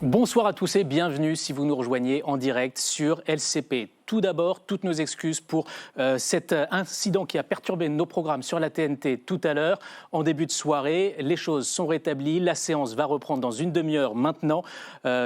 Bonsoir à tous et bienvenue si vous nous rejoignez en direct sur LCP. Tout d'abord, toutes nos excuses pour cet incident qui a perturbé nos programmes sur la TNT tout à l'heure. En début de soirée, les choses sont rétablies. La séance va reprendre dans une demi-heure maintenant.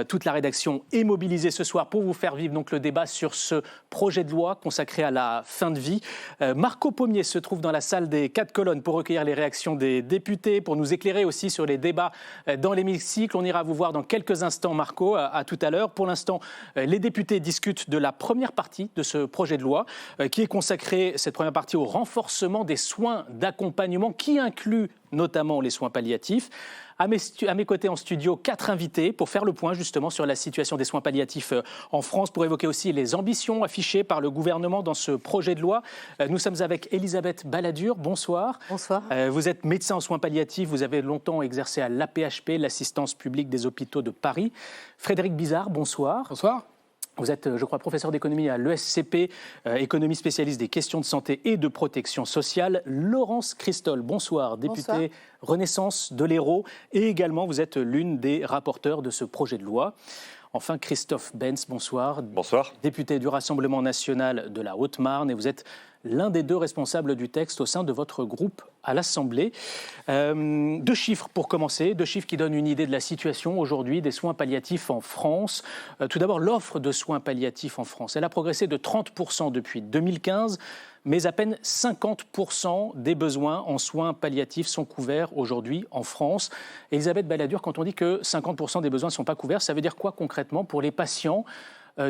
Toute la rédaction est mobilisée ce soir pour vous faire vivre donc, le débat sur ce projet de loi consacré à la fin de vie. Marco Pommier se trouve dans la salle des 4 colonnes pour recueillir les réactions des députés, pour nous éclairer aussi sur les débats dans l'hémicycle. On ira vous voir dans quelques instants, Marco, à tout à l'heure. Pour l'instant, les députés discutent de la première partie de ce projet de loi qui est consacré, cette première partie, au renforcement des soins d'accompagnement qui inclut notamment les soins palliatifs. À mes côtés en studio, 4 invités pour faire le point justement sur la situation des soins palliatifs en France, pour évoquer aussi les ambitions affichées par le gouvernement dans ce projet de loi. Nous sommes avec Elisabeth Balladur, bonsoir. Bonsoir. Vous êtes médecin en soins palliatifs, vous avez longtemps exercé à l'AP-HP, l'Assistance publique des hôpitaux de Paris. Frédéric Bizard, bonsoir. Bonsoir. Vous êtes, je crois, professeur d'économie à l'ESCP, économie spécialiste des questions de santé et de protection sociale. Laurence Christol, bonsoir, députée Renaissance de l'Hérault. Et également, vous êtes l'une des rapporteurs de ce projet de loi. Enfin, Christophe Benz, bonsoir. Bonsoir. Député du Rassemblement national de la Haute-Marne. Et vous êtes l'un des 2 responsables du texte au sein de votre groupe à l'Assemblée. 2 chiffres pour commencer, 2 chiffres qui donnent une idée de la situation aujourd'hui des soins palliatifs en France. Tout d'abord, l'offre de soins palliatifs en France. Elle a progressé de 30% depuis 2015, mais à peine 50% des besoins en soins palliatifs sont couverts aujourd'hui en France. Elisabeth Balladur, quand on dit que 50% des besoins ne sont pas couverts, ça veut dire quoi concrètement pour les patients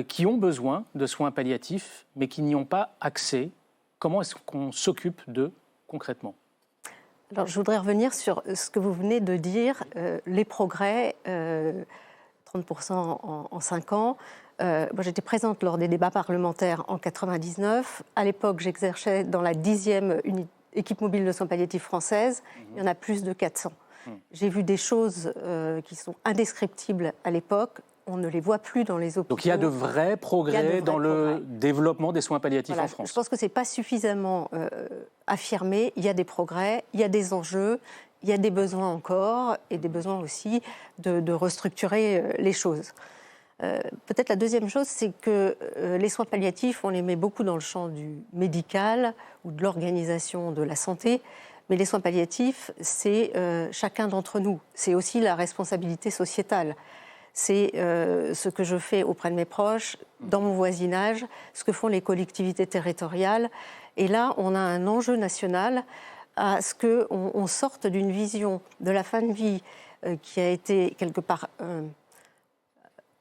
qui ont besoin de soins palliatifs, mais qui n'y ont pas accès? Comment est-ce qu'on s'occupe d'eux concrètement? Alors, je voudrais revenir sur ce que vous venez de dire, les progrès, 30% en 5 ans. Moi, j'étais présente lors des débats parlementaires en 1999. À l'époque, j'exerçais dans la 10e équipe mobile de soins palliatifs française. Il y en a plus de 400. J'ai vu des choses qui sont indescriptibles à l'époque. On ne les voit plus dans les hôpitaux. Donc il y a de vrais progrès dans le développement des soins palliatifs en France. Je pense que ce n'est pas suffisamment affirmé. Il y a des progrès, il y a des enjeux, il y a des besoins encore et des besoins aussi de restructurer les choses. Peut-être la deuxième chose, c'est que les soins palliatifs, on les met beaucoup dans le champ du médical ou de l'organisation de la santé. Mais les soins palliatifs, c'est chacun d'entre nous. C'est aussi la responsabilité sociétale. C'est ce que je fais auprès de mes proches, dans mon voisinage, ce que font les collectivités territoriales. Et là, on a un enjeu national à ce qu'on sorte d'une vision de la fin de vie qui a été quelque part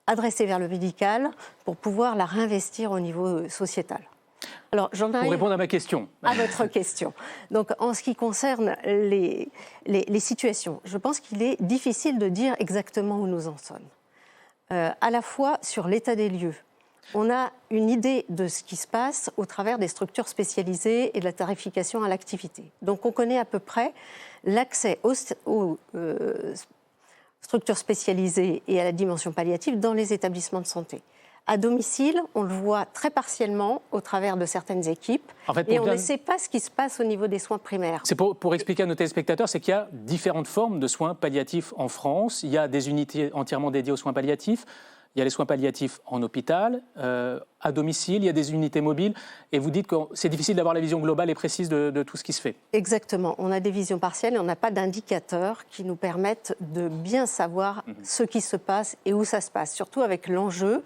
adressée vers le médical pour pouvoir la réinvestir au niveau sociétal. Alors, pour répondre à ma question. À votre question. Donc, en ce qui concerne les situations, je pense qu'il est difficile de dire exactement où nous en sommes. À la fois sur l'état des lieux. On a une idée de ce qui se passe au travers des structures spécialisées et de la tarification à l'activité. Donc on connaît à peu près l'accès aux structures spécialisées et à la dimension palliative dans les établissements de santé. À domicile, on le voit très partiellement au travers de certaines équipes, et on ne sait pas ce qui se passe au niveau des soins primaires. C'est pour expliquer à nos téléspectateurs, c'est qu'il y a différentes formes de soins palliatifs en France. Il y a des unités entièrement dédiées aux soins palliatifs, il y a les soins palliatifs en hôpital, à domicile, il y a des unités mobiles, et vous dites que c'est difficile d'avoir la vision globale et précise de tout ce qui se fait. Exactement, on a des visions partielles et on n'a pas d'indicateurs qui nous permettent de bien savoir ce qui se passe et où ça se passe, surtout avec l'enjeu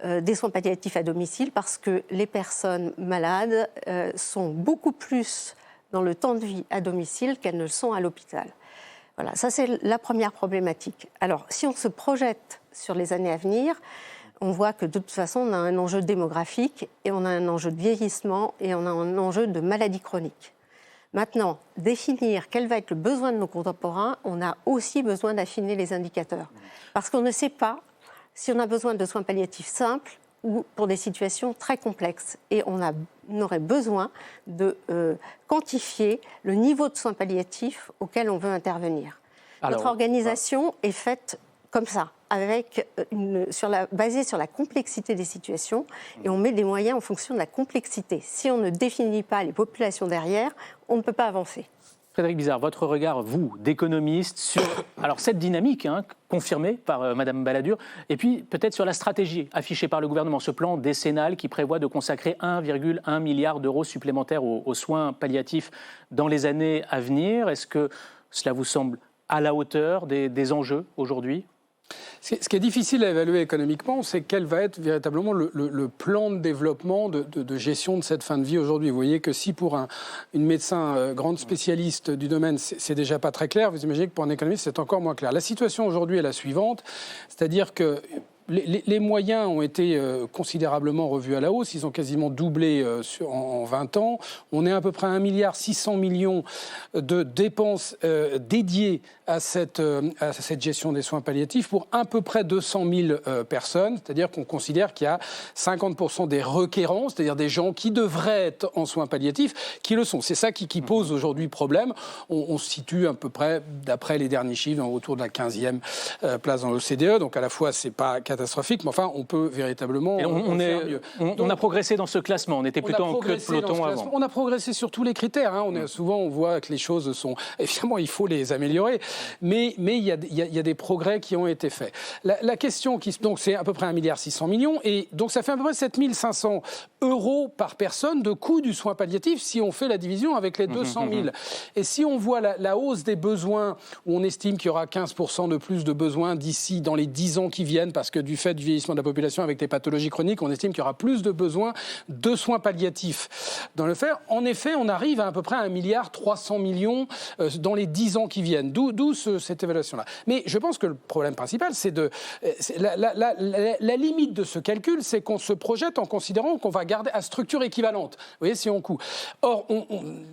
des soins palliatifs à domicile, parce que les personnes malades sont beaucoup plus dans le temps de vie à domicile qu'elles ne le sont à l'hôpital. Voilà, ça c'est la première problématique. Alors, si on se projette sur les années à venir, on voit que de toute façon, on a un enjeu démographique et on a un enjeu de vieillissement et on a un enjeu de maladie chronique. Maintenant, définir quel va être le besoin de nos contemporains, on a aussi besoin d'affiner les indicateurs. Parce qu'on ne sait pas si on a besoin de soins palliatifs simples ou pour des situations très complexes. Et on aurait besoin de quantifier le niveau de soins palliatifs auquel on veut intervenir. Notre organisation est faite comme ça, basée sur la complexité des situations, et on met des moyens en fonction de la complexité. Si on ne définit pas les populations derrière, on ne peut pas avancer. Frédéric Bizard, votre regard, vous, d'économiste, sur alors, cette dynamique confirmée par Mme Balladur, et puis peut-être sur la stratégie affichée par le gouvernement, ce plan décennal qui prévoit de consacrer 1,1 milliard d'euros supplémentaires aux soins palliatifs dans les années à venir. Est-ce que cela vous semble à la hauteur des enjeux aujourd'hui ? Ce qui est difficile à évaluer économiquement, c'est quel va être véritablement le plan de développement, de gestion de cette fin de vie aujourd'hui. Vous voyez que si pour une médecin grande spécialiste du domaine, c'est déjà pas très clair, vous imaginez que pour un économiste, c'est encore moins clair. La situation aujourd'hui est la suivante, c'est-à-dire que les moyens ont été considérablement revus à la hausse. Ils ont quasiment doublé en 20 ans. On est à peu près à 1,6 milliard de dépenses dédiées à cette gestion des soins palliatifs pour à peu près 200 000 personnes. C'est-à-dire qu'on considère qu'il y a 50% des requérants, c'est-à-dire des gens qui devraient être en soins palliatifs, qui le sont. C'est ça qui pose aujourd'hui problème. On se situe à peu près, d'après les derniers chiffres, autour de la 15e place dans l'OCDE. Donc à la fois, c'est pas catastrophique, mais enfin, on peut véritablement faire mieux. On a progressé dans ce classement. On était plutôt en queue de peloton avant. On a progressé sur tous les critères. Souvent, on voit que les choses sont... Évidemment, il faut les améliorer, mais il y a des progrès qui ont été faits. La question, donc, c'est à peu près 1,6 milliard, et donc ça fait à peu près 7 500 euros par personne de coût du soin palliatif si on fait la division avec les 200 000. Et si on voit la hausse des besoins, où on estime qu'il y aura 15% de plus de besoins d'ici, dans les 10 ans qui viennent, parce que du fait du vieillissement de la population avec des pathologies chroniques, on estime qu'il y aura plus de besoins de soins palliatifs dans le faire. En effet, on arrive à peu près à 1,3 milliard dans les 10 ans qui viennent. D'où cette évaluation-là. Mais je pense que le problème principal, la limite de ce calcul, c'est qu'on se projette en considérant qu'on va garder à structure équivalente. Vous voyez, si on coûte. Or,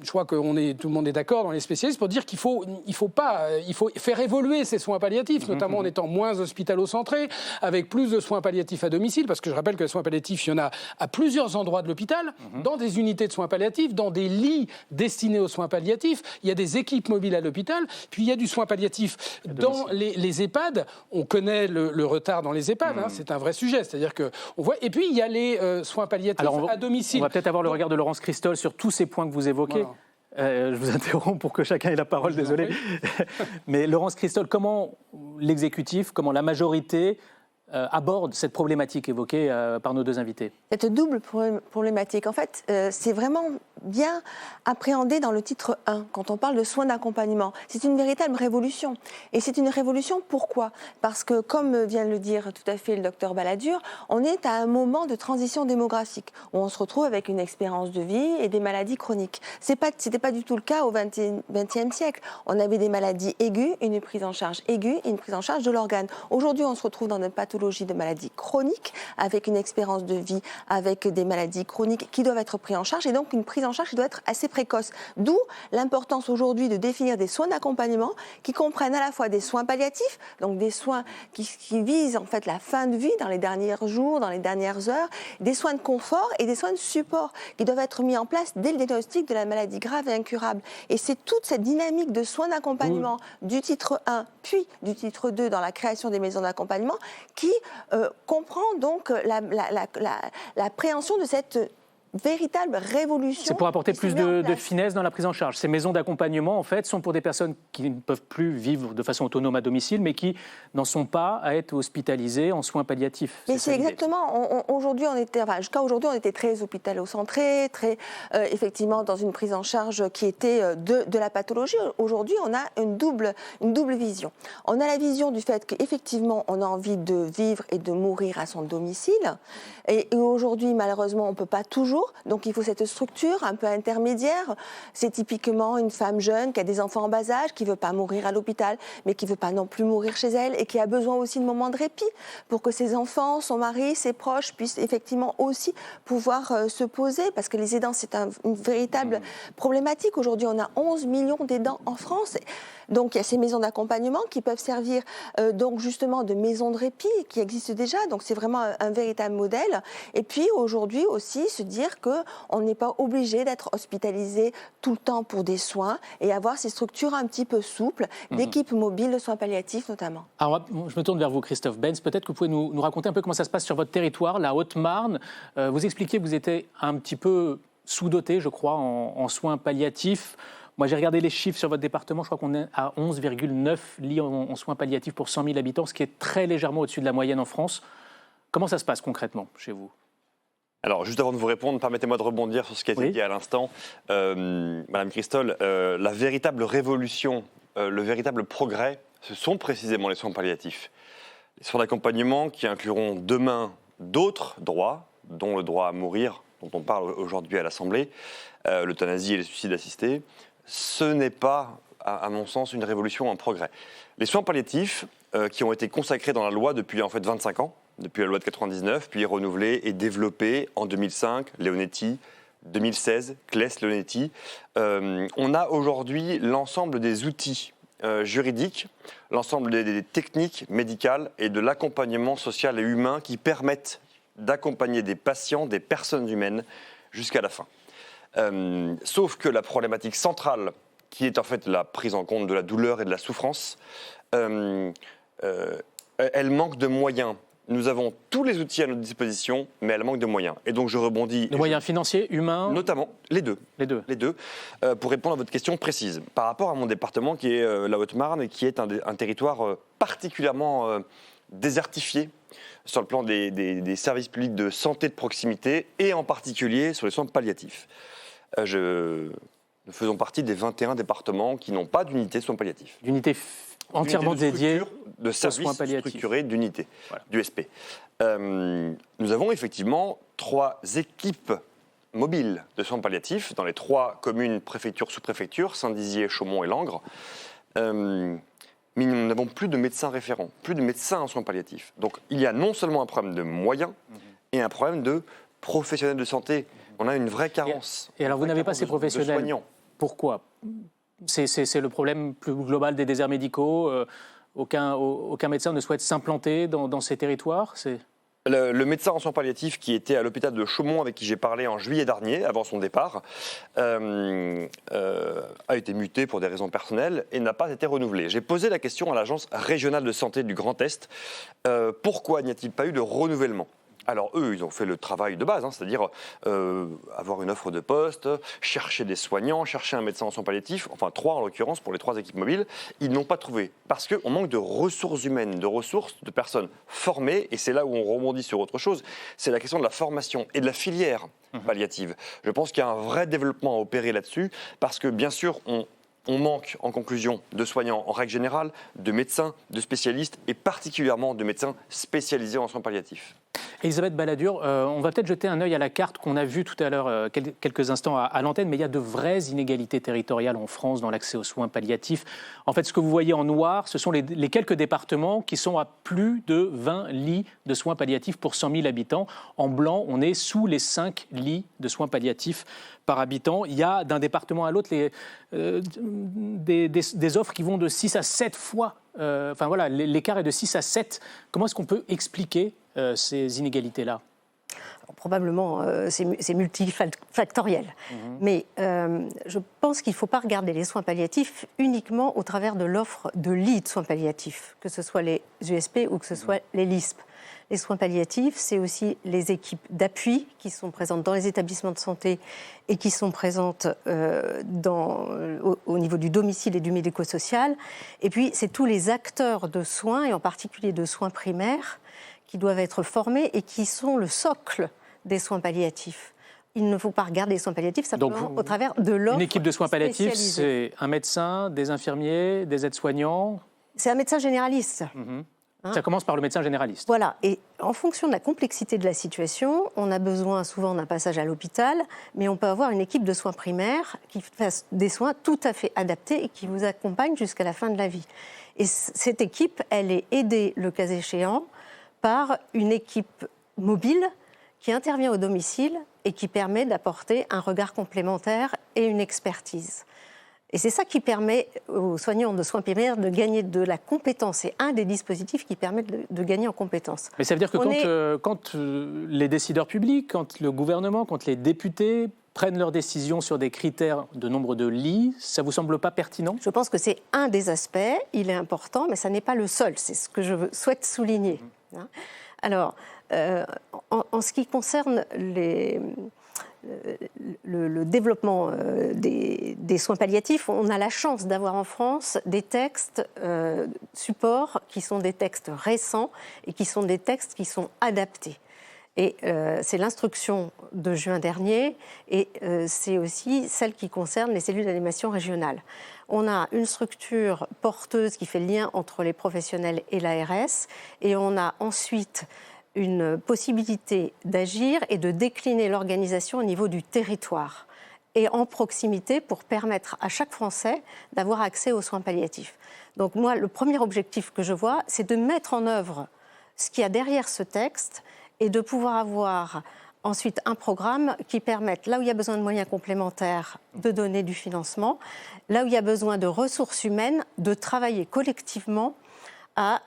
je crois que tout le monde est d'accord dans les spécialistes pour dire qu'il faut faire évoluer ces soins palliatifs, notamment en étant moins hospitalo-centrés, avec plus de soins palliatifs à domicile, parce que je rappelle que les soins palliatifs, il y en a à plusieurs endroits de l'hôpital, dans des unités de soins palliatifs, dans des lits destinés aux soins palliatifs. Il y a des équipes mobiles à l'hôpital, puis il y a du soin palliatif dans les EHPAD. On connaît le retard dans les EHPAD, c'est un vrai sujet. C'est-à-dire que on voit. Et puis il y a les soins palliatifs à domicile. On va peut-être avoir le regard de Laurence Christol sur tous ces points que vous évoquez. Voilà. Je vous interromps pour que chacun ait la parole, désolé. Mais Laurence Christol, comment l'exécutif, comment la majorité aborde cette problématique évoquée par nos deux invités? Cette double problématique, en fait, c'est vraiment bien appréhendé dans le titre 1, quand on parle de soins d'accompagnement. C'est une véritable révolution. Et c'est une révolution, pourquoi ? Parce que, comme vient de le dire tout à fait le docteur Balladur, on est à un moment de transition démographique, où on se retrouve avec une espérance de vie et des maladies chroniques. C'était pas du tout le cas au XXe siècle. On avait des maladies aiguës, une prise en charge aiguë et une prise en charge de l'organe. Aujourd'hui, on se retrouve dans une pathologie de maladies chroniques, avec une espérance de vie, avec des maladies chroniques qui doivent être prises en charge, et donc une prise en charge qui doit être assez précoce. D'où l'importance aujourd'hui de définir des soins d'accompagnement qui comprennent à la fois des soins palliatifs, donc des soins qui visent en fait la fin de vie dans les derniers jours, dans les dernières heures, des soins de confort et des soins de support qui doivent être mis en place dès le diagnostic de la maladie grave et incurable. Et c'est toute cette dynamique de soins d'accompagnement du titre 1 puis du titre 2 dans la création des maisons d'accompagnement qui comprend donc l'appréhension de cette véritable révolution. C'est pour apporter plus de finesse dans la prise en charge. Ces maisons d'accompagnement, en fait, sont pour des personnes qui ne peuvent plus vivre de façon autonome à domicile, mais qui n'en sont pas à être hospitalisées en soins palliatifs. Mais c'est exactement. Jusqu'à aujourd'hui, on était très hospitalo-centré, très effectivement dans une prise en charge qui était de la pathologie. Aujourd'hui, on a une double vision. On a la vision du fait qu'effectivement, on a envie de vivre et de mourir à son domicile. Et aujourd'hui, malheureusement, on ne peut pas toujours. Donc il faut cette structure un peu intermédiaire. C'est typiquement une femme jeune qui a des enfants en bas âge, qui ne veut pas mourir à l'hôpital, mais qui ne veut pas non plus mourir chez elle et qui a besoin aussi de moments de répit pour que ses enfants, son mari, ses proches puissent effectivement aussi pouvoir se poser. Parce que les aidants, c'est une véritable problématique. Aujourd'hui, on a 11 millions d'aidants en France. Donc il y a ces maisons d'accompagnement qui peuvent servir donc justement de maisons de répit qui existent déjà. Donc c'est vraiment un véritable modèle. Et puis aujourd'hui aussi se dire qu'on n'est pas obligé d'être hospitalisé tout le temps pour des soins et avoir ces structures un petit peu souples, d'équipes mobiles de soins palliatifs notamment. Alors, je me tourne vers vous, Christophe Benz. Peut-être que vous pouvez nous raconter un peu comment ça se passe sur votre territoire, la Haute-Marne. Vous expliquiez que vous étiez un petit peu sous-doté, je crois, en soins palliatifs. Moi, j'ai regardé les chiffres sur votre département. Je crois qu'on est à 11,9 lits en soins palliatifs pour 100 000 habitants, ce qui est très légèrement au-dessus de la moyenne en France. Comment ça se passe concrètement chez vous ? Alors, juste avant de vous répondre, permettez-moi de rebondir sur ce qui a été dit à l'instant. Madame Christol, la véritable révolution, le véritable progrès, ce sont précisément les soins palliatifs. Les soins d'accompagnement qui incluront demain d'autres droits, dont le droit à mourir, dont on parle aujourd'hui à l'Assemblée, l'euthanasie et les suicides assistés. Ce n'est pas, à mon sens, une révolution, un progrès. Les soins palliatifs, qui ont été consacrés dans la loi depuis en fait 25 ans, depuis la loi de 99, puis renouvelés et développés en 2005, Leonetti, 2016, Claes-Leonetti. On a aujourd'hui l'ensemble des outils juridiques, l'ensemble des techniques médicales et de l'accompagnement social et humain qui permettent d'accompagner des patients, des personnes humaines, jusqu'à la fin. Sauf que la problématique centrale, qui est en fait la prise en compte de la douleur et de la souffrance, elle manque de moyens. Nous avons tous les outils à notre disposition, mais elle manque de moyens. Et donc je rebondis... De moyens financiers, humains ? Notamment, les deux. Les deux. Pour répondre à votre question précise. Par rapport à mon département, qui est la Haute-Marne, et qui est un territoire particulièrement désertifié sur le plan des services publics de santé de proximité, et en particulier sur les soins palliatifs. Nous faisons partie des 21 départements qui n'ont pas d'unité de soins palliatifs. D'unité entièrement dédiée de services structurés d'unité, voilà. D'USP. Nous avons effectivement 3 équipes mobiles de soins palliatifs dans les 3 communes préfecture sous-préfecture, Saint-Dizier, Chaumont et Langres. Mais nous n'avons plus de médecins référents, plus de médecins en soins palliatifs. Donc il y a non seulement un problème de moyens et un problème de professionnels de santé. On a une vraie carence. Et alors vous n'avez pas ces professionnels. Pourquoi ? C'est le problème plus global des déserts médicaux. Aucun médecin ne souhaite s'implanter dans ces territoires. Le médecin en soins palliatifs qui était à l'hôpital de Chaumont, avec qui j'ai parlé en juillet dernier, avant son départ, a été muté pour des raisons personnelles et n'a pas été renouvelé. J'ai posé la question à l'Agence régionale de santé du Grand Est. Pourquoi n'y a-t-il pas eu de renouvellement ? Alors eux, ils ont fait le travail de base, c'est-à-dire avoir une offre de poste, chercher des soignants, chercher un médecin en soins palliatifs, enfin 3 en l'occurrence pour les 3 équipes mobiles. Ils n'ont pas trouvé parce qu'on manque de ressources humaines, de ressources, de personnes formées, et c'est là où on rebondit sur autre chose, c'est la question de la formation et de la filière palliative. Je pense qu'il y a un vrai développement à opérer là-dessus, parce que bien sûr, on manque, en conclusion, de soignants en règle générale, de médecins, de spécialistes, et particulièrement de médecins spécialisés en soins palliatifs. Elisabeth Balladur, on va peut-être jeter un œil à la carte qu'on a vue tout à l'heure, quelques instants à l'antenne, mais il y a de vraies inégalités territoriales en France dans l'accès aux soins palliatifs. En fait, ce que vous voyez en noir, ce sont les quelques départements qui sont à plus de 20 lits de soins palliatifs pour 100 000 habitants. En blanc, on est sous les 5 lits de soins palliatifs par habitant. Il y a d'un département à l'autre des offres qui vont de 6 à 7 fois. Enfin voilà, l'écart est de 6 à 7. Comment est-ce qu'on peut expliquer ces inégalités-là ? Probablement, c'est multifactoriel. Mais je pense qu'il ne faut pas regarder les soins palliatifs uniquement au travers de l'offre de lits de soins palliatifs, que ce soit les USP ou que ce soit les LISP. Les soins palliatifs, c'est aussi les équipes d'appui qui sont présentes dans les établissements de santé et qui sont présentes au niveau du domicile et du médico-social. Et puis, c'est tous les acteurs de soins, et en particulier de soins primaires, qui doivent être formés et qui sont le socle des soins palliatifs. Il ne faut pas regarder les soins palliatifs simplement au travers de l'offre. Une équipe de soins palliatifs, c'est un médecin, des infirmiers, des aides-soignants. C'est un médecin généraliste. Ça commence par le médecin généraliste. Voilà, et en fonction de la complexité de la situation, on a besoin souvent d'un passage à l'hôpital, mais on peut avoir une équipe de soins primaires qui fasse des soins tout à fait adaptés et qui vous accompagne jusqu'à la fin de la vie. Et cette équipe, elle est aidée, le cas échéant, par une équipe mobile qui intervient au domicile et qui permet d'apporter un regard complémentaire et une expertise. Et c'est ça qui permet aux soignants de soins primaires de gagner de la compétence. C'est un des dispositifs qui permet de gagner en compétence. Mais ça veut dire que quand les décideurs publics, quand le gouvernement, quand les députés prennent leurs décisions sur des critères de nombre de lits, ça ne vous semble pas pertinent ? Je pense que c'est un des aspects, il est important, mais ça n'est pas le seul. C'est ce que je souhaite souligner. Alors, en ce qui concerne le développement des soins palliatifs, on a la chance d'avoir en France des textes supports qui sont des textes récents et qui sont des textes qui sont adaptés. Et c'est l'instruction de juin dernier et c'est aussi celle qui concerne les cellules d'animation régionale. On a une structure porteuse qui fait le lien entre les professionnels et l'ARS et on a ensuite une possibilité d'agir et de décliner l'organisation au niveau du territoire et en proximité pour permettre à chaque Français d'avoir accès aux soins palliatifs. Donc moi, le premier objectif que je vois, c'est de mettre en œuvre ce qu'il y a derrière ce texte et de pouvoir avoir ensuite un programme qui permette, là où il y a besoin de moyens complémentaires, de donner du financement, là où il y a besoin de ressources humaines, de travailler collectivement à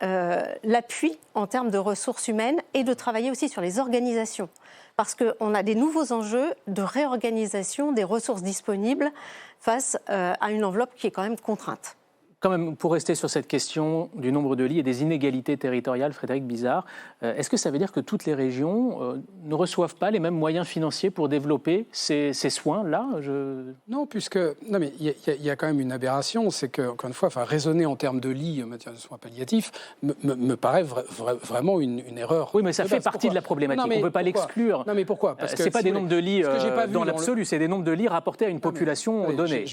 l'appui en termes de ressources humaines et de travailler aussi sur les organisations. Parce qu'on a des nouveaux enjeux de réorganisation des ressources disponibles face à une enveloppe qui est quand même contrainte. Quand même, pour rester sur cette question du nombre de lits et des inégalités territoriales, Frédéric Bizard, est-ce que ça veut dire que toutes les régions ne reçoivent pas les mêmes moyens financiers pour développer ces soins-là ? Non, non, mais il y a quand même une aberration, c'est que, encore une fois, raisonner en termes de lits en matière de soins palliatifs me paraît vraiment une erreur. Oui, mais ça fait partie de la problématique. On ne peut pas l'exclure. Non, mais pourquoi ? Parce que c'est pas des nombres de lits dans l'absolu, le... c'est des nombres de lits rapportés à une population donnée.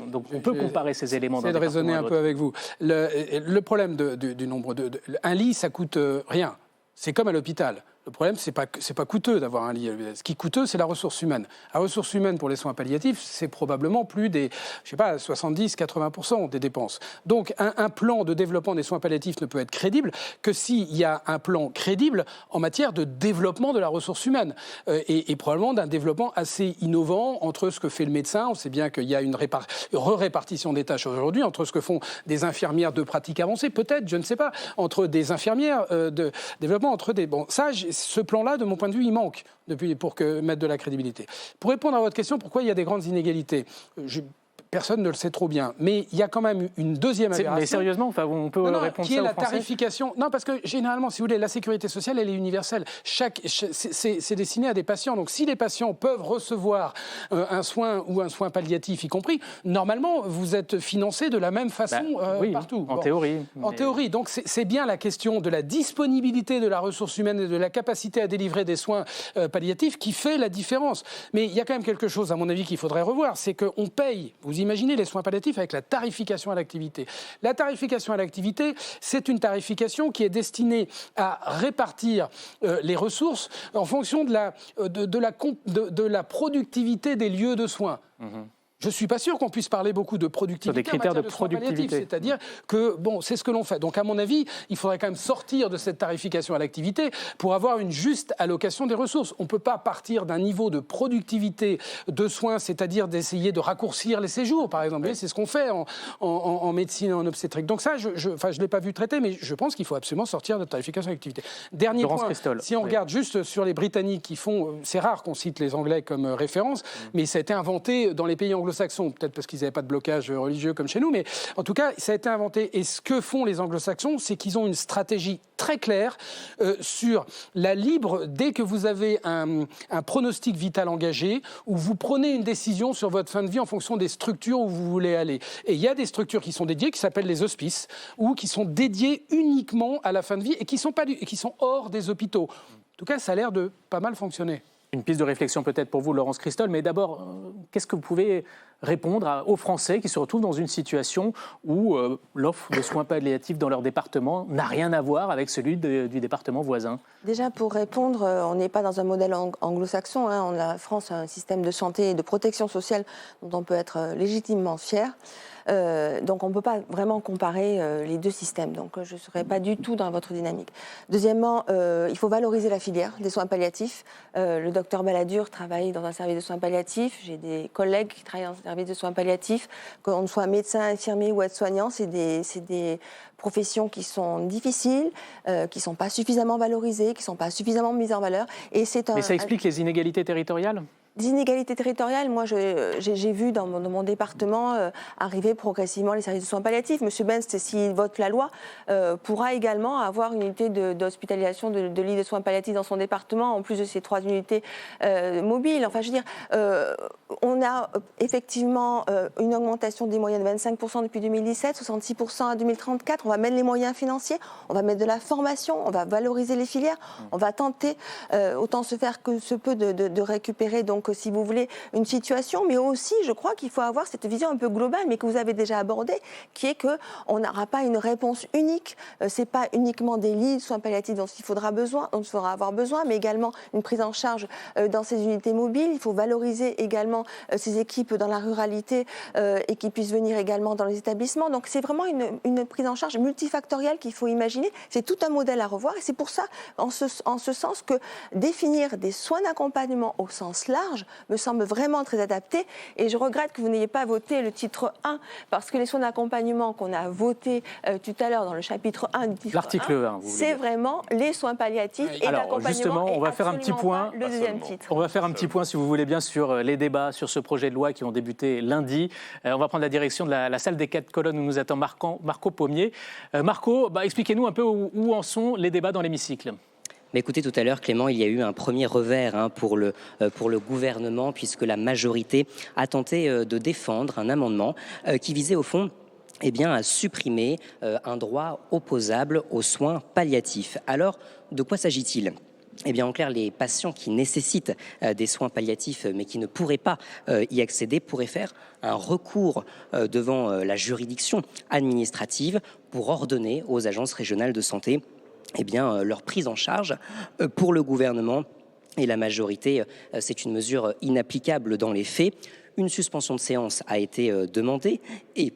Donc on peut comparer ces éléments d'un département à l'autre. Un peu avec vous. Le problème du nombre un lit, ça coûte rien. C'est comme à l'hôpital. Le problème, c'est pas coûteux d'avoir un lit. Ce qui est coûteux, c'est la ressource humaine. La ressource humaine pour les soins palliatifs, c'est probablement plus des, 70-80% des dépenses. Donc, un plan de développement des soins palliatifs ne peut être crédible que s'il y a un plan crédible en matière de développement de la ressource humaine. Et probablement d'un développement assez innovant entre ce que fait le médecin. On sait bien qu'il y a une répartition des tâches aujourd'hui entre ce que font des infirmières de pratique avancée, peut-être, je ne sais pas, entre des infirmières de développement, entre des... Bon, ça, ce plan-là, de mon point de vue, il manque pour mettre de la crédibilité. Pour répondre à votre question, pourquoi il y a des grandes inégalités ? Personne ne le sait trop bien, mais il y a quand même une deuxième aberration. Mais sérieusement, on peut répondre qui est ça la aux Français ? tarification. Non, parce que généralement, si vous voulez, la sécurité sociale, elle est universelle. C'est destiné à des patients. Donc, si les patients peuvent recevoir un soin ou un soin palliatif, y compris, normalement, vous êtes financé de la même façon oui, partout. En théorie. En théorie. Donc, c'est bien la question de la disponibilité de la ressource humaine et de la capacité à délivrer des soins palliatifs qui fait la différence. Mais il y a quand même quelque chose, à mon avis, qu'il faudrait revoir. C'est qu'on paye, vous imaginez les soins palliatifs avec la tarification à l'activité. La tarification à l'activité, c'est une tarification qui est destinée à répartir les ressources en fonction de la productivité des lieux de soins. Je ne suis pas sûr qu'on puisse parler beaucoup de productivité. Sur des critères de soins productivité. palliatifs. C'est-à-dire que, c'est ce que l'on fait. Donc, à mon avis, il faudrait quand même sortir de cette tarification à l'activité pour avoir une juste allocation des ressources. On ne peut pas partir d'un niveau de productivité de soins, c'est-à-dire d'essayer de raccourcir les séjours, par exemple. Oui. C'est ce qu'on fait en médecine et en obstétrique. Donc ça, je ne l'ai pas vu traiter, mais je pense qu'il faut absolument sortir de la tarification à l'activité. Dernier point, si on regarde juste sur les Britanniques qui font... C'est rare qu'on cite les Anglais comme référence, mais ça a été inventé dans les pays anglo-saxons, peut-être parce qu'ils n'avaient pas de blocage religieux comme chez nous, mais en tout cas, ça a été inventé. Et ce que font les anglo-saxons, c'est qu'ils ont une stratégie très claire sur la libre, dès que vous avez un pronostic vital engagé, où vous prenez une décision sur votre fin de vie en fonction des structures où vous voulez aller. Et il y a des structures qui sont dédiées, qui s'appellent les hospices, ou qui sont dédiées uniquement à la fin de vie et qui sont hors des hôpitaux. En tout cas, ça a l'air de pas mal fonctionner. Une piste de réflexion peut-être pour vous, Laurence Christol, mais d'abord, qu'est-ce que vous pouvez répondre aux Français qui se retrouvent dans une situation où l'offre de soins palliatifs dans leur département n'a rien à voir avec celui du département voisin ? Déjà, pour répondre, on n'est pas dans un modèle anglo-saxon. La France a un système de santé et de protection sociale dont on peut être légitimement fier. Donc on ne peut pas vraiment comparer les deux systèmes. Donc je ne serai pas du tout dans votre dynamique. Deuxièmement, il faut valoriser la filière des soins palliatifs. Le docteur Balladur travaille dans un service de soins palliatifs. J'ai des collègues qui travaillent dans un service de soins palliatifs. Qu'on soit médecin, infirmier ou aide-soignant, c'est des professions qui sont difficiles, qui ne sont pas suffisamment valorisées, qui ne sont pas suffisamment mises en valeur. Mais ça explique les inégalités territoriales ? Des inégalités territoriales, moi j'ai vu dans mon département arriver progressivement les services de soins palliatifs. Monsieur Benz, s'il vote la loi, pourra également avoir une unité d'hospitalisation de lits de soins palliatifs dans son département, en plus de ces 3 unités mobiles. Enfin, je veux dire, on a effectivement une augmentation des moyens de 25% depuis 2017, 66% à 2034. On va mettre les moyens financiers, on va mettre de la formation, on va valoriser les filières, on va tenter autant se faire que se peut de récupérer donc si vous voulez une situation, mais aussi je crois qu'il faut avoir cette vision un peu globale, mais que vous avez déjà abordée, qui est qu'on n'aura pas une réponse unique. C'est pas uniquement des lits de soins palliatifs dont il faudra avoir besoin, mais également une prise en charge dans ces unités mobiles. Il faut valoriser également ces équipes dans la ruralité et qui puissent venir également dans les établissements. Donc c'est vraiment une prise en charge multifactorielle qu'il faut imaginer. C'est tout un modèle à revoir et c'est pour ça, en ce sens, que définir des soins d'accompagnement au sens large me semble vraiment très adapté. Et je regrette que vous n'ayez pas voté le titre 1, parce que les soins d'accompagnement qu'on a voté tout à l'heure dans le chapitre 1 du titre L'article 1, c'est vraiment les soins palliatifs et alors, justement, on va faire un petit point. Le deuxième titre. On va faire un petit point, si vous voulez bien, sur les débats sur ce projet de loi qui ont débuté lundi. On va prendre la direction de la salle des 4 colonnes où nous attend Marco Pommier. Marco, expliquez-nous un peu où en sont les débats dans l'hémicycle. Mais écoutez, tout à l'heure, Clément, il y a eu un premier revers pour le gouvernement, puisque la majorité a tenté de défendre un amendement qui visait au fond à supprimer un droit opposable aux soins palliatifs. Alors, de quoi s'agit-il ? En clair, les patients qui nécessitent des soins palliatifs mais qui ne pourraient pas y accéder pourraient faire un recours devant la juridiction administrative pour ordonner aux agences régionales de santé leur prise en charge. Pour le gouvernement et la majorité, c'est une mesure inapplicable dans les faits. Une suspension de séance a été demandée et,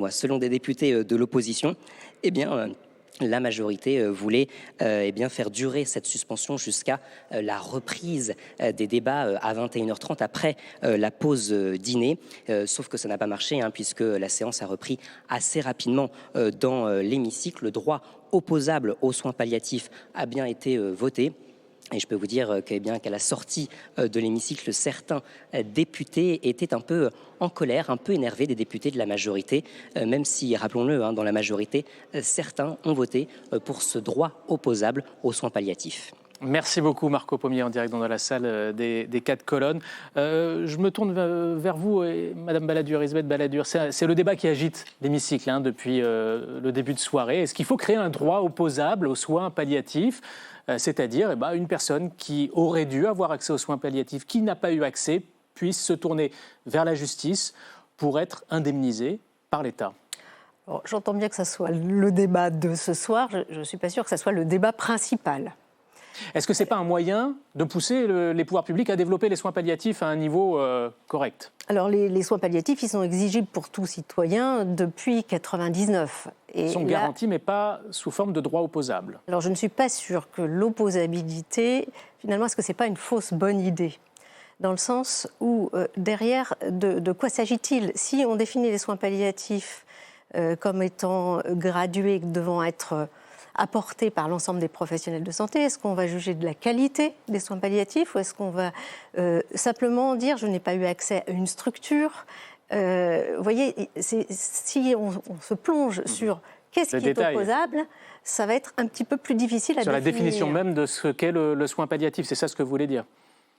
selon des députés de l'opposition, la majorité voulait faire durer cette suspension jusqu'à la reprise des débats à 21h30 après la pause dîner. Sauf que ça n'a pas marché puisque la séance a repris assez rapidement dans l'hémicycle. Le droit opposable aux soins palliatifs a bien été voté. Et je peux vous dire qu'à la sortie de l'hémicycle, certains députés étaient un peu en colère, un peu énervés, des députés de la majorité, même si, rappelons-le, dans la majorité, certains ont voté pour ce droit opposable aux soins palliatifs. Merci beaucoup Marco Pommier en direct dans la salle des 4 colonnes. Je me tourne vers vous, Madame Balladur, Elisabeth Balladur. C'est le débat qui agite l'hémicycle depuis le début de soirée. Est-ce qu'il faut créer un droit opposable aux soins palliatifs ? C'est-à-dire une personne qui aurait dû avoir accès aux soins palliatifs, qui n'a pas eu accès, puisse se tourner vers la justice pour être indemnisée par l'État. J'entends bien que ce soit le débat de ce soir. Je ne suis pas sûre que ce soit le débat principal. Est-ce que ce n'est pas un moyen de pousser les pouvoirs publics à développer les soins palliatifs à un niveau correct ? Alors les soins palliatifs, ils sont exigibles pour tout citoyen depuis 1999. Ils sont garantis, mais pas sous forme de droit opposable. Alors je ne suis pas sûre que l'opposabilité, finalement, est-ce que ce n'est pas une fausse bonne idée ? Dans le sens où, derrière, de quoi s'agit-il ? Si on définit les soins palliatifs comme étant gradués, devant être apportés par l'ensemble des professionnels de santé, est-ce qu'on va juger de la qualité des soins palliatifs ou est-ce qu'on va simplement dire « je n'ai pas eu accès à une structure ». Vous voyez, si on se plonge sur qu'est-ce qui est opposable, ça va être un petit peu plus difficile à définir. Sur la définition même de ce qu'est le soin palliatif, c'est ça ce que vous voulez dire ?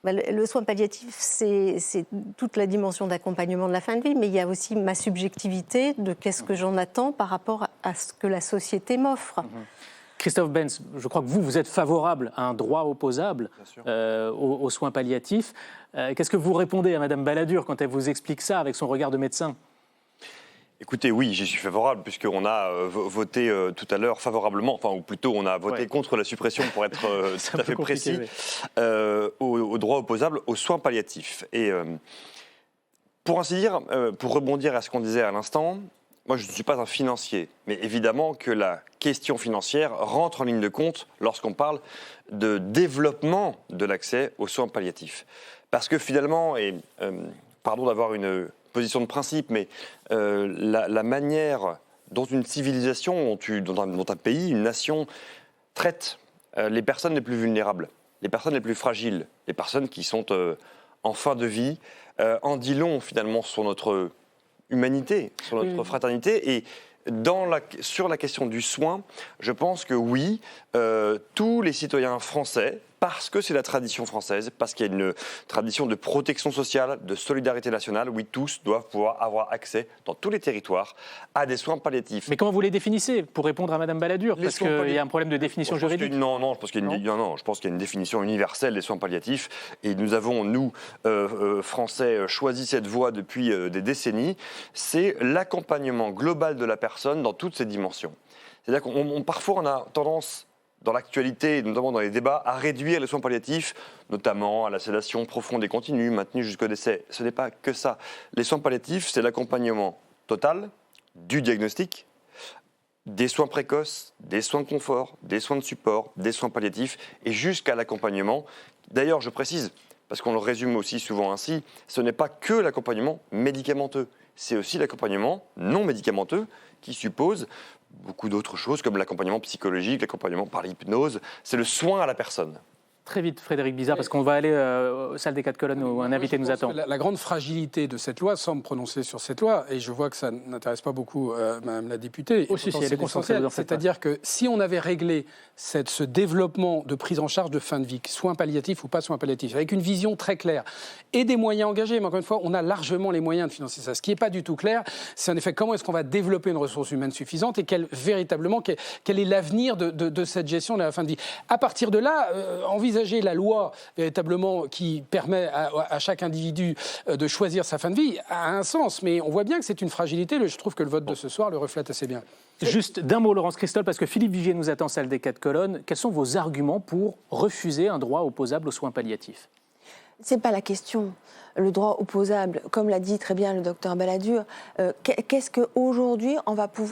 Le soin palliatif, c'est toute la dimension d'accompagnement de la fin de vie, mais il y a aussi ma subjectivité de qu'est-ce que j'en attends par rapport à ce que la société m'offre. Christophe Benz, je crois que vous êtes favorable à un droit opposable aux soins palliatifs. Qu'est-ce que vous répondez à Madame Balladur quand elle vous explique ça avec son regard de médecin ? Écoutez, oui, j'y suis favorable, puisqu'on a voté tout à l'heure favorablement, ou plutôt on a voté contre la suppression, pour être tout à fait précis, au droit opposable aux soins palliatifs. Et pour ainsi dire, pour rebondir à ce qu'on disait à l'instant, moi je ne suis pas un financier, mais évidemment que la question financière rentre en ligne de compte lorsqu'on parle de développement de l'accès aux soins palliatifs. Parce que finalement, et pardon d'avoir une position de principe, mais la manière dont une civilisation, dont un pays, une nation traite les personnes les plus vulnérables, les personnes les plus fragiles, les personnes qui sont en fin de vie en dit long finalement sur notre humanité, sur notre fraternité. Et sur la question du soin, je pense que oui, tous les citoyens français, parce que c'est la tradition française, parce qu'il y a une tradition de protection sociale, de solidarité nationale, oui, tous doivent pouvoir avoir accès, dans tous les territoires, à des soins palliatifs. Mais comment vous les définissez, pour répondre à Madame Balladur? Parce qu'il y a un problème de définition juridique. Non, je pense qu'il y a une définition universelle des soins palliatifs. Et nous avons, nous, Français, choisi cette voie depuis des décennies. C'est l'accompagnement global de la personne dans toutes ses dimensions. C'est-à-dire parfois, on a tendance, dans l'actualité, notamment dans les débats, à réduire les soins palliatifs, notamment à la sédation profonde et continue, maintenue jusqu'au décès. Ce n'est pas que ça. Les soins palliatifs, c'est l'accompagnement total du diagnostic, des soins précoces, des soins de confort, des soins de support, des soins palliatifs, et jusqu'à l'accompagnement. D'ailleurs, je précise, parce qu'on le résume aussi souvent ainsi, ce n'est pas que l'accompagnement médicamenteux, c'est aussi l'accompagnement non médicamenteux qui suppose beaucoup d'autres choses comme l'accompagnement psychologique, l'accompagnement par l'hypnose. C'est le soin à la personne. Très vite, Frédéric Bizard, parce qu'on va aller aux salles des 4 colonnes où un invité nous attend. La grande fragilité de cette loi, sans me prononcer sur cette loi, et je vois que ça n'intéresse pas beaucoup Madame la députée, c'est-à-dire que si on avait réglé ce développement de prise en charge de fin de vie, soins palliatifs ou pas soins palliatifs, avec une vision très claire et des moyens engagés, mais encore une fois, on a largement les moyens de financer ça. Ce qui n'est pas du tout clair, c'est en effet comment est-ce qu'on va développer une ressource humaine suffisante et quel est l'avenir de cette gestion de la fin de vie. À partir de là, envisager la loi véritablement qui permet à chaque individu de choisir sa fin de vie a un sens, mais on voit bien que c'est une fragilité. Je trouve que le vote de ce soir le reflète assez bien. Juste d'un mot, Laurence Christol, parce que Philippe Vigier nous attend, salle des 4 colonnes. Quels sont vos arguments pour refuser un droit opposable aux soins palliatifs? C'est pas la question. Le droit opposable, comme l'a dit très bien le docteur Balladur, qu'est-ce qu'aujourd'hui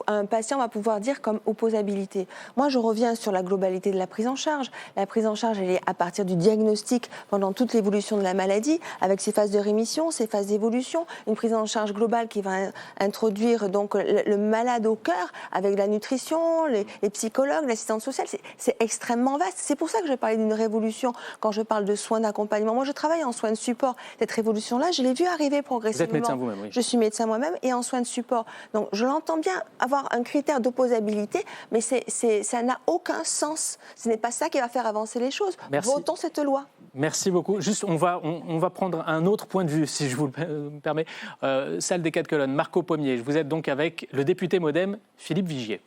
un patient va pouvoir dire comme opposabilité? Moi, je reviens sur la globalité de la prise en charge. La prise en charge, elle est à partir du diagnostic pendant toute l'évolution de la maladie, avec ses phases de rémission, ses phases d'évolution, une prise en charge globale qui va introduire donc le malade au cœur, avec la nutrition, les psychologues, l'assistante sociale. C'est extrêmement vaste. C'est pour ça que je parlais d'une révolution quand je parle de soins d'accompagnement. Moi, je travaille en soins de support. Cette révolution-là, je l'ai vue arriver progressivement. Vous êtes médecin vous-même, oui. Je suis médecin moi-même et en soins de support. Donc, je l'entends bien avoir un critère d'opposabilité, mais ça n'a aucun sens. Ce n'est pas ça qui va faire avancer les choses. Merci. Votons cette loi. Merci beaucoup. Juste, on va prendre un autre point de vue, si je vous le permets. Salle des 4 colonnes, Marco Pommier. Vous êtes donc avec le député MoDem, Philippe Vigier.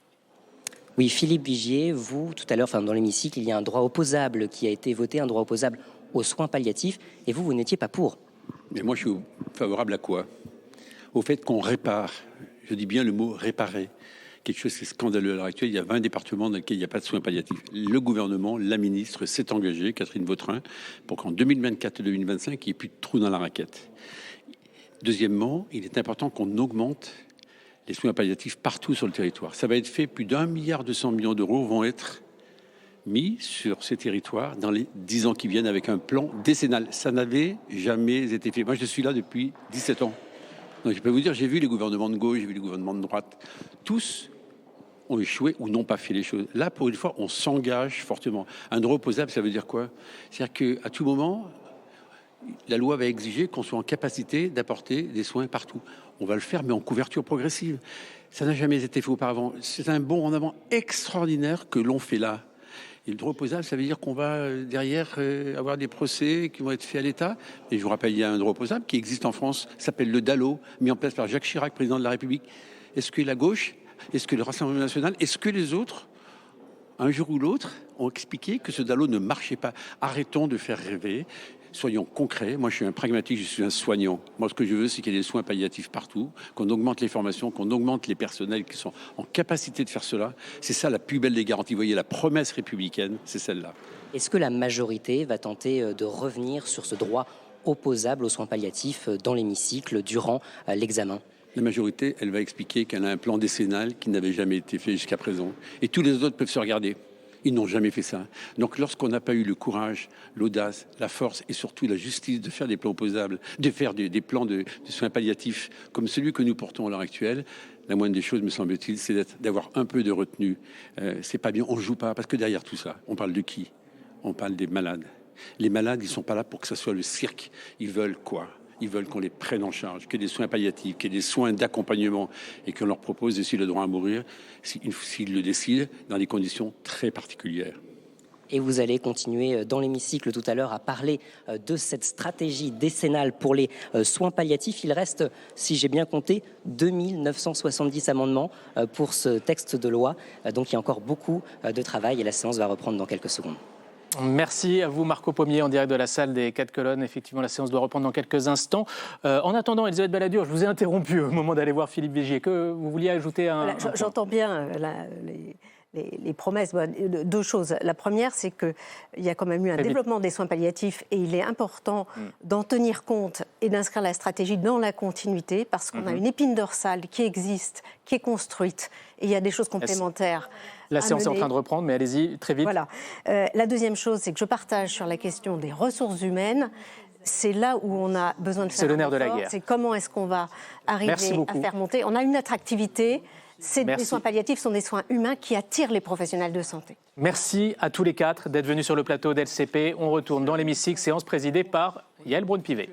Oui, Philippe Vigier, vous, tout à l'heure, dans l'hémicycle, il y a un droit opposable qui a été voté, un droit opposable aux soins palliatifs, et vous n'étiez pas pour. Mais moi, je suis favorable à quoi? Au fait qu'on répare, je dis bien le mot réparer, quelque chose qui est scandaleux à l'heure actuelle. Il y a 20 départements dans lesquels il n'y a pas de soins palliatifs. Le gouvernement, la ministre s'est engagée, Catherine Vautrin, pour qu'en 2024 et 2025, il n'y ait plus de trous dans la raquette. Deuxièmement, il est important qu'on augmente les soins palliatifs partout sur le territoire. Ça va être fait, plus d'1,2 milliard d'euros vont être mis sur ces territoires dans les 10 ans qui viennent avec un plan décennal. Ça n'avait jamais été fait. Moi, je suis là depuis 17 ans. Donc, je peux vous dire, j'ai vu les gouvernements de gauche, j'ai vu les gouvernements de droite. Tous ont échoué ou n'ont pas fait les choses. Là, pour une fois, on s'engage fortement. Un droit opposable, ça veut dire quoi? C'est-à-dire qu'à tout moment, la loi va exiger qu'on soit en capacité d'apporter des soins partout. On va le faire, mais en couverture progressive. Ça n'a jamais été fait auparavant. C'est un bond en avant extraordinaire que l'on fait là. Et le droit opposable, ça veut dire qu'on va derrière avoir des procès qui vont être faits à l'État. Et je vous rappelle, il y a un droit opposable qui existe en France, s'appelle le DALO, mis en place par Jacques Chirac, président de la République. Est-ce que la gauche, est-ce que le Rassemblement national, est-ce que les autres, un jour ou l'autre, ont expliqué que ce DALO ne marchait pas? Arrêtons de faire rêver. Soyons concrets. Moi, je suis un pragmatique, je suis un soignant. Moi, ce que je veux, c'est qu'il y ait des soins palliatifs partout, qu'on augmente les formations, qu'on augmente les personnels qui sont en capacité de faire cela. C'est ça la plus belle des garanties. Vous voyez, la promesse républicaine, c'est celle-là. Est-ce que la majorité va tenter de revenir sur ce droit opposable aux soins palliatifs dans l'hémicycle durant l'examen? La majorité, elle va expliquer qu'elle a un plan décennal qui n'avait jamais été fait jusqu'à présent. Et tous les autres peuvent se regarder. Ils n'ont jamais fait ça. Donc lorsqu'on n'a pas eu le courage, l'audace, la force et surtout la justice de faire des plans opposables, de faire des plans de soins palliatifs comme celui que nous portons à l'heure actuelle, la moindre des choses, me semble-t-il, c'est d'avoir un peu de retenue. C'est pas bien, on ne joue pas, parce que derrière tout ça, on parle de qui? On parle des malades. Les malades, ils ne sont pas là pour que ça soit le cirque. Ils veulent quoi? Ils veulent qu'on les prenne en charge, qu'il y ait des soins palliatifs, qu'il y ait des soins d'accompagnement et qu'on leur propose aussi le droit à mourir, s'ils le décident, dans des conditions très particulières. Et vous allez continuer dans l'hémicycle tout à l'heure à parler de cette stratégie décennale pour les soins palliatifs. Il reste, si j'ai bien compté, 2970 amendements pour ce texte de loi. Donc il y a encore beaucoup de travail et la séance va reprendre dans quelques secondes. Merci à vous, Marco Pommier, en direct de la salle des 4 colonnes. Effectivement, la séance doit reprendre dans quelques instants. En attendant, Elisabeth Balladur, je vous ai interrompu au moment d'aller voir Philippe Vigier. Que vous vouliez ajouter un... Voilà, j'entends bien les promesses. Deux choses. La première, c'est qu'il y a quand même eu un développement des soins palliatifs et il est important d'en tenir compte et d'inscrire la stratégie dans la continuité parce qu'on a une épine dorsale qui existe, qui est construite et il y a des choses complémentaires. La séance est en train de reprendre, mais allez-y, très vite. Voilà. La deuxième chose, c'est que je partage sur la question des ressources humaines. C'est là où on a besoin de faire le nerf de la guerre. C'est comment est-ce qu'on va arriver à faire monter. On a une attractivité. Les soins palliatifs sont des soins humains qui attirent les professionnels de santé. Merci à tous les quatre d'être venus sur le plateau d'LCP. On retourne dans l'hémicycle, séance présidée par Yael Braun-Pivet.